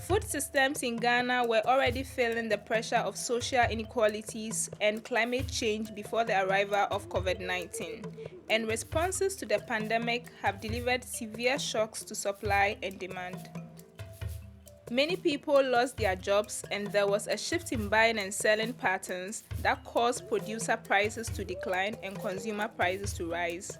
Food systems in Ghana were already feeling the pressure of social inequalities and climate change before the arrival of COVID-19, and responses to the pandemic have delivered severe shocks to supply and demand. Many people lost their jobs, and there was a shift in buying and selling patterns that caused producer prices to decline and consumer prices to rise.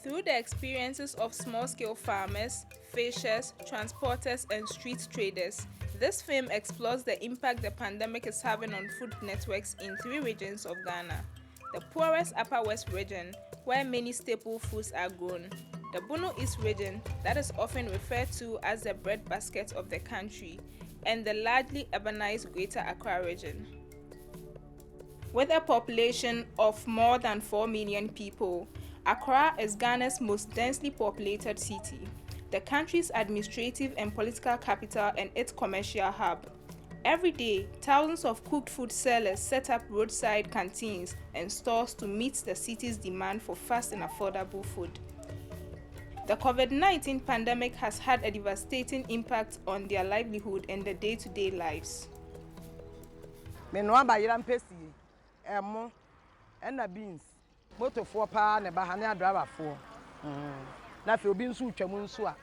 Through the experiences of small-scale farmers, fishers, transporters, and street traders, this film explores the impact the pandemic is having on food networks in 3 regions of Ghana: the poorest Upper West region, where many staple foods are grown; the Bono East region, that is often referred to as the breadbasket of the country; and the largely urbanized Greater Accra Region. With a population of more than 4 million people, Accra is Ghana's most densely populated city, the country's administrative and political capital, and its commercial hub. Every day, thousands of cooked food sellers set up roadside canteens and stores to meet the city's demand for fast and affordable food. The COVID-19 pandemic has had a devastating impact on their livelihood and their day-to-day lives. Beans. Motor for pa ne bahane driver for. Na fe obi nso twam nso a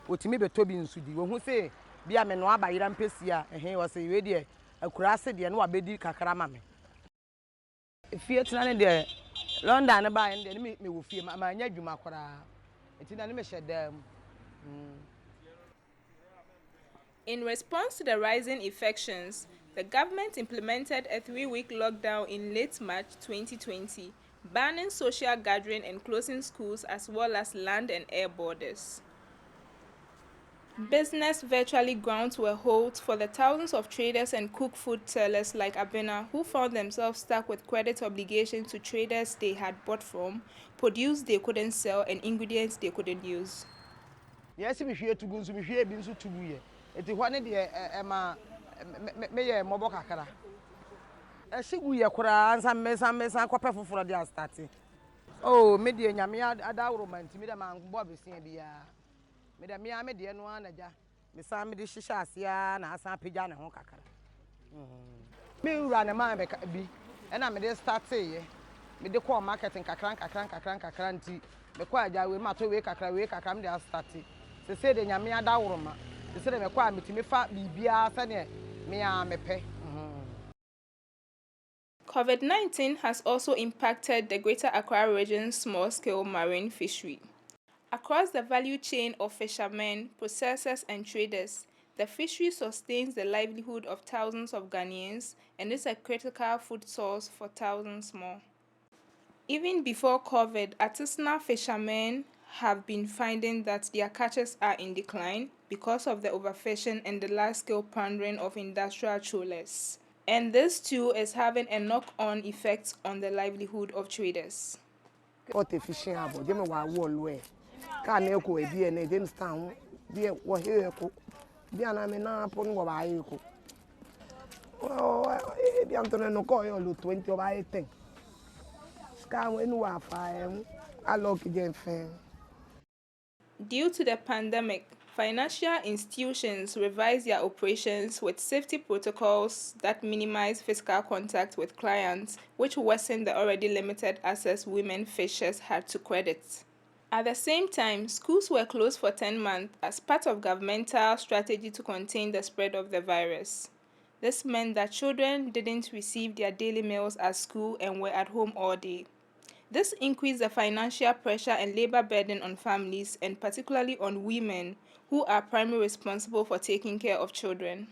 otimi beto bi nso di. Wo hu se bia me no abayira mpesi a wo se we de akura ase de no abedi kakra ma me. Fie tena ne de London ne ba ne me wo fie ma anya dwuma kora. Enti na ne me hyedam. In response to the rising infections, the government implemented a 3-week lockdown in late March 2020, banning social gathering and closing schools as well as land and air borders. Business virtually ground to a halt for the thousands of traders and cooked food sellers like Abena, who found themselves stuck with credit obligations to traders they had bought from, produce they couldn't sell, and ingredients they couldn't use. Yes, we hear to go to be able to do it. It is one of the me mobo kakara. Sigu ye kura ansa mesa kwape foforo dia starting. Oh, me de nyame ada romanti me de man bo besia bia. Me de me de no anaja. Me san me de hihya asia na asan pagya ne ho kakara. Me ura ne man be bi. E na me de start ye. Me de call marketing kakran nti me kwa aja we ma to we kakra me de start. Se de nyame ada woroma. Se de me kwa metimi fa bibia se ne me a mepe. COVID-19 has also impacted the Greater Accra Region's small-scale marine fishery. Across the value chain of fishermen, processors, and traders, the fishery sustains the livelihood of thousands of Ghanaians and is a critical food source for thousands more. Even before COVID, artisanal fishermen have been finding that their catches are in decline because of the overfishing and the large-scale plundering of industrial trawlers. And this too is having a knock-on effect on the livelihood of traders. What a fishing abo, dem wa wall way. Ka na eko e bi na dem stand bi wo he eko. Bi ana me na pon wo ba eko. Oh, bi antone no ko yo lo 20 o ba 10. Ska we no wa fa alok gen fen. Due to the pandemic, financial institutions revised their operations with safety protocols that minimize physical contact with clients, which worsened the already limited access women fishers had to credit. At the same time, schools were closed for 10 months as part of governmental strategy to contain the spread of the virus. This meant that children didn't receive their daily meals at school and were at home all day. This increased the financial pressure and labor burden on families, and particularly on women, who are primarily responsible for taking care of children.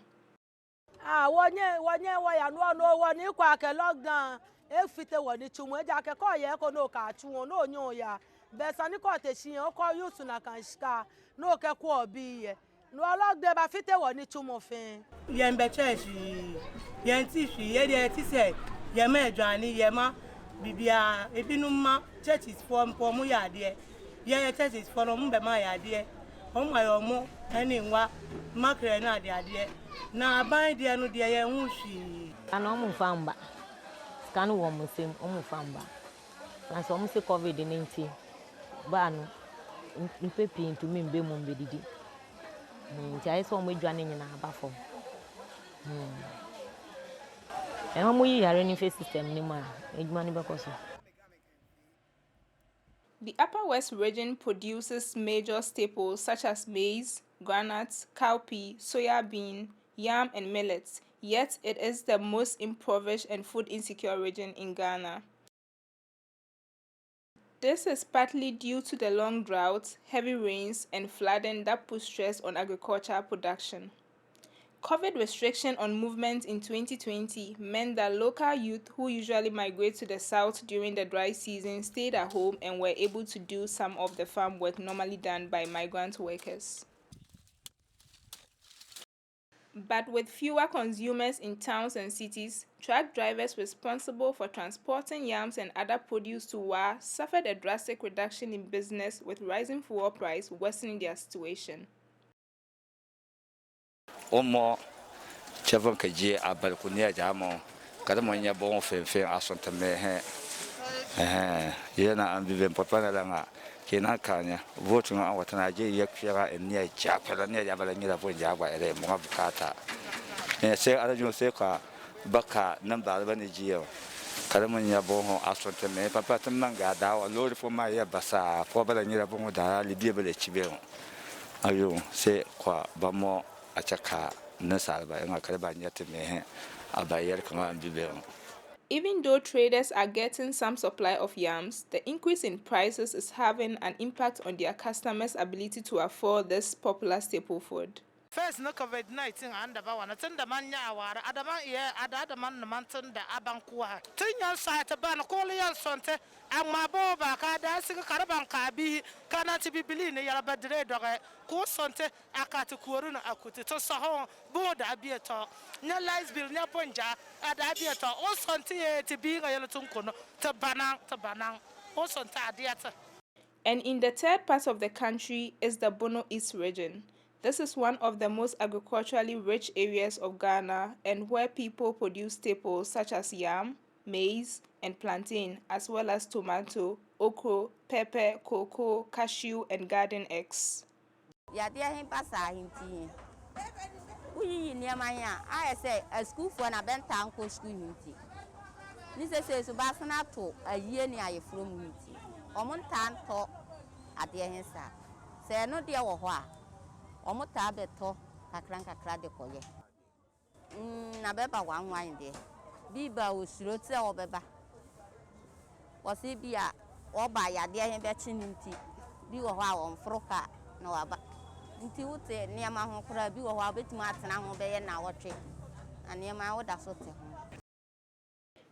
Wonye ya no woni kwa ke lockdown e fite woni chumo ja ke ko ye ko no ka chuo no nyo ya be sani ko te shi o ko yusu na kan shika no ke ko obi ye no lockdown ba fite woni chumo fin ye mbe church ye ti fi ye de ti se ye ma edwani ye ma bibia ebinu ma church is for mu ya de ye church is for mu be ma ya de o ma yo mu ani nwa makre na de ade na ban de no de ye hu hwi ana o mu famba scan wo mu sem o mu famba na so mo se COVID-19 ba no nipa pii ntumi mbe mu mbedidi nti ayi so mo adwane nyina aba fom mo yi yare ni face system ni ma edwuma ni bekoso. The Upper West region produces major staples such as maize, groundnuts, cowpea, soya bean, yam, and millets, yet it is the most impoverished and food insecure region in Ghana. This is partly due to the long droughts, heavy rains, and flooding that put stress on agricultural production. COVID restriction on movement in 2020 meant that local youth who usually migrate to the south during the dry season stayed at home and were able to do some of the farm work normally done by migrant workers. But with fewer consumers in towns and cities, truck drivers responsible for transporting yams and other produce to Wa suffered a drastic reduction in business, with rising fuel price worsening their situation. Omo Chavon Kaji Abalkunia Jamo, Kadamonia Bon Fe Asonta Mehe, Yena and Vivian Papanalanga, Kena Kanya, voting on what an idea Yakira and near Chapel near Yabalania for Java and Mavacata. And say Arajo Seka, Baka, number of Geo, Kadamonia Bon Asonta Me, Papa Manga, thou, Lord for my Basa, for Balanira Bonda, Libia Chibel. Ayo, say Qua Bamo Achaka. Even though traders are getting some supply of yams, the increase in prices is having an impact on their customers' ability to afford this popular staple food. First, no COVID-19 and about one. Attend the man yawar, Adama, yeah, Adaman, the mountain, the Abankua. 10 years side, a ban, call your sonte, and my boba, dancing caravan cabi, cannot be believed in your bad red dog. Go sonte, Akatu Kuruna Akuti, to Sahon, board abiator, no lies bill, no ponja, at abiator, all sonte to be a yellow tuncono, to banang, also tadiata. And in the third part of the country is the Bono East region. This is one of the most agriculturally rich areas of Ghana and where people produce staples such as yam, maize, and plantain, as well as tomato, okra, pepper, cocoa, cashew, and garden eggs. I say a school for an abent town school unity. This says Basana to a year near from unity. Omontan talk at the end. Say no dear or what. Omuta beto kakranka krade koye. Na beba wan wan de. Biba osuro te obeba. Osi bia oba ya de hen be chinimti. Bi wo ha won froka na waba. Nti wote niama ho kra bi wo ha betima atena ho be ye na wotwe. Aniama wo da so te ho.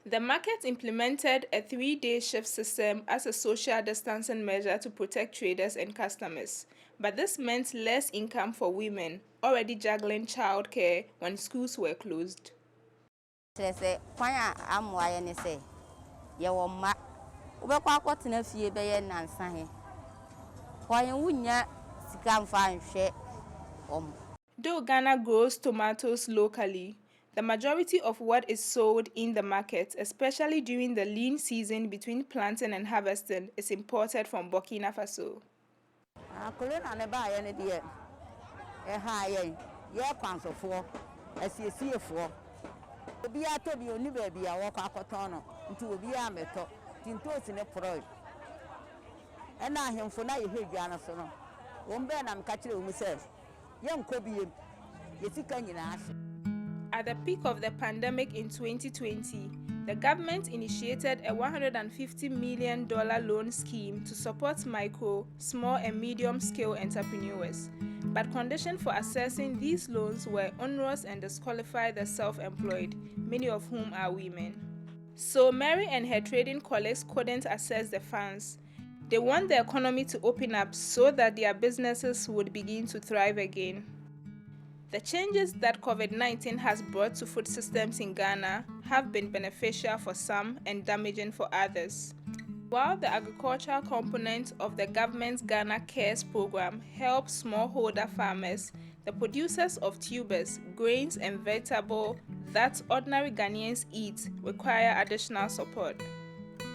The market implemented a 3-day shift system as a social distancing measure to protect traders and customers. But this meant less income for women, already juggling childcare when schools were closed. Say, Quaya amway and say, Yaw ma, Ubaqua in a few bay and Nansan. Why wouldn't ya come find share? Though Ghana grows tomatoes locally, the majority of what is sold in the market, especially during the lean season between planting and harvesting, is imported from Burkina Faso. Colonel and buy any dear. A high, your council for, as you see for. Be a to be only baby, I walk out into a beer metal, tintos in a pro. And I him for now you hear Ghana sono. One ben I'm catching myself. Young Kobe, you think I ask. At the peak of the pandemic in 2020, the government initiated a $150 million loan scheme to support micro, small, and medium-scale entrepreneurs. But conditions for accessing these loans were onerous and disqualified the self-employed, many of whom are women. So Mary and her trading colleagues couldn't access the funds. They want the economy to open up so that their businesses would begin to thrive again. The changes that COVID-19 has brought to food systems in Ghana have been beneficial for some and damaging for others. While the agricultural component of the government's Ghana Cares program helps smallholder farmers, the producers of tubers, grains, and vegetables that ordinary Ghanaians eat require additional support.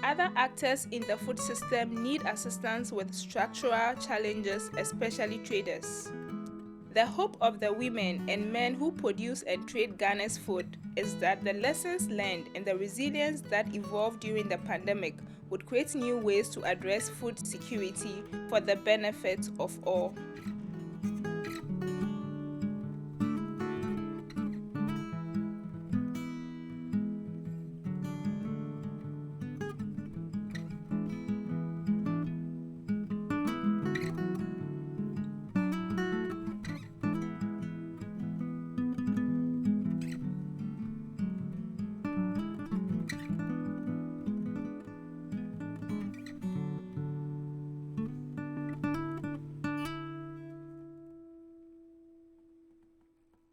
Other actors in the food system need assistance with structural challenges, especially traders. The hope of the women and men who produce and trade Ghana's food is that the lessons learned and the resilience that evolved during the pandemic would create new ways to address food security for the benefit of all.